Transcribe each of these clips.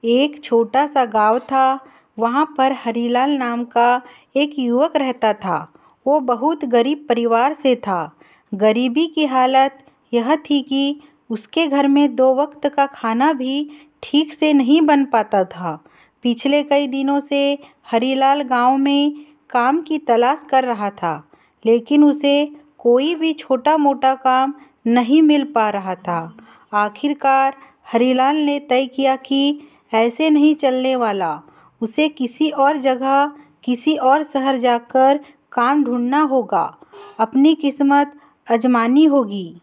एक छोटा सा गांव था। वहाँ पर हरीलाल नाम का एक युवक रहता था। वो बहुत गरीब परिवार से था। गरीबी की हालत यह थी कि उसके घर में 2 वक्त का खाना भी ठीक से नहीं बन पाता था। पिछले कई दिनों से हरीलाल गांव में काम की तलाश कर रहा था, लेकिन उसे कोई भी छोटा मोटा काम नहीं मिल पा रहा था। आखिरकार हरीलाल ने तय किया कि ऐसे नहीं चलने वाला। उसे किसी और जगह, किसी और शहर जाकर काम ढूंढना होगा, अपनी किस्मत आजमानी होगी।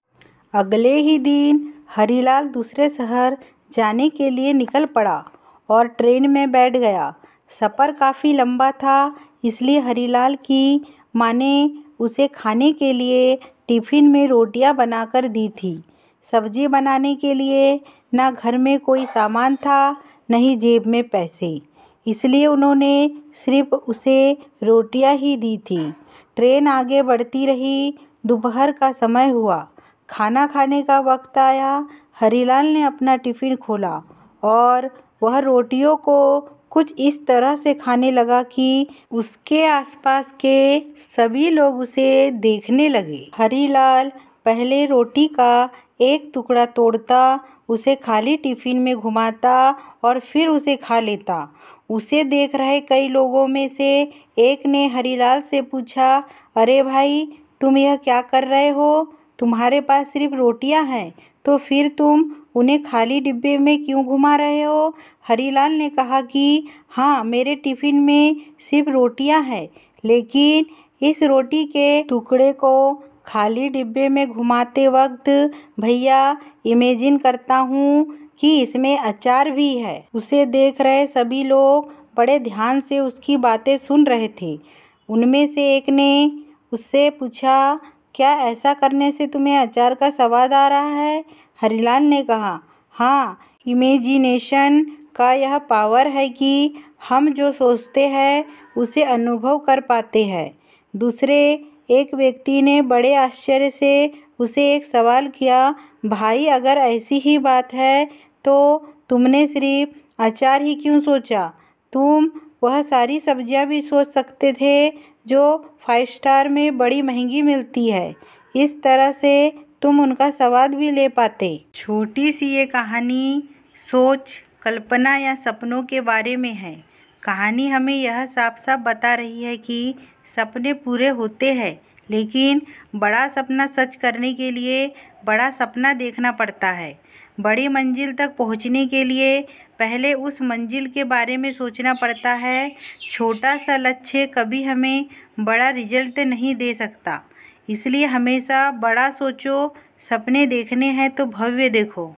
अगले ही दिन हरीलाल दूसरे शहर जाने के लिए निकल पड़ा और ट्रेन में बैठ गया। सफ़र काफ़ी लंबा था, इसलिए हरीलाल की माँ ने उसे खाने के लिए टिफ़िन में रोटियां बनाकर दी थी। सब्जी बनाने के लिए ना घर में कोई सामान था, न ही जेब में पैसे, इसलिए उन्होंने सिर्फ उसे रोटियां ही दी थी। ट्रेन आगे बढ़ती रही। दोपहर का समय हुआ, खाना खाने का वक्त आया। हरीलाल ने अपना टिफ़िन खोला और वह रोटियों को कुछ इस तरह से खाने लगा कि उसके आसपास के सभी लोग उसे देखने लगे। हरीलाल पहले रोटी का एक टुकड़ा तोड़ता, उसे खाली टिफ़िन में घुमाता और फिर उसे खा लेता। उसे देख रहे कई लोगों में से एक ने हरीलाल से पूछा, अरे भाई, तुम यह क्या कर रहे हो? तुम्हारे पास सिर्फ रोटियां हैं, तो फिर तुम उन्हें खाली डिब्बे में क्यों घुमा रहे हो? हरीलाल ने कहा कि हाँ, मेरे टिफ़िन में सिर्फ रोटियां हैं, लेकिन इस रोटी के टुकड़े को खाली डिब्बे में घुमाते वक्त भैया इमेजिन करता हूँ कि इसमें अचार भी है। उसे देख रहे सभी लोग बड़े ध्यान से उसकी बातें सुन रहे थे। उनमें से एक ने उससे पूछा, क्या ऐसा करने से तुम्हें अचार का स्वाद आ रहा है? हरीलाल ने कहा, हाँ, इमेजिनेशन का यह पावर है कि हम जो सोचते हैं उसे अनुभव कर पाते हैं। दूसरे एक व्यक्ति ने बड़े आश्चर्य से उसे एक सवाल किया, भाई, अगर ऐसी ही बात है तो तुमने सिर्फ अचार ही क्यों सोचा? तुम वह सारी सब्जियां भी सोच सकते थे जो 5 स्टार में बड़ी महंगी मिलती है। इस तरह से तुम उनका स्वाद भी ले पाते। छोटी सी ये कहानी सोच, कल्पना या सपनों के बारे में है। कहानी हमें यह साफ साफ बता रही है कि सपने पूरे होते हैं, लेकिन बड़ा सपना सच करने के लिए बड़ा सपना देखना पड़ता है। बड़ी मंजिल तक पहुंचने के लिए पहले उस मंजिल के बारे में सोचना पड़ता है। छोटा सा लक्ष्य कभी हमें बड़ा रिजल्ट नहीं दे सकता, इसलिए हमेशा बड़ा सोचो। सपने देखने हैं तो भव्य देखो।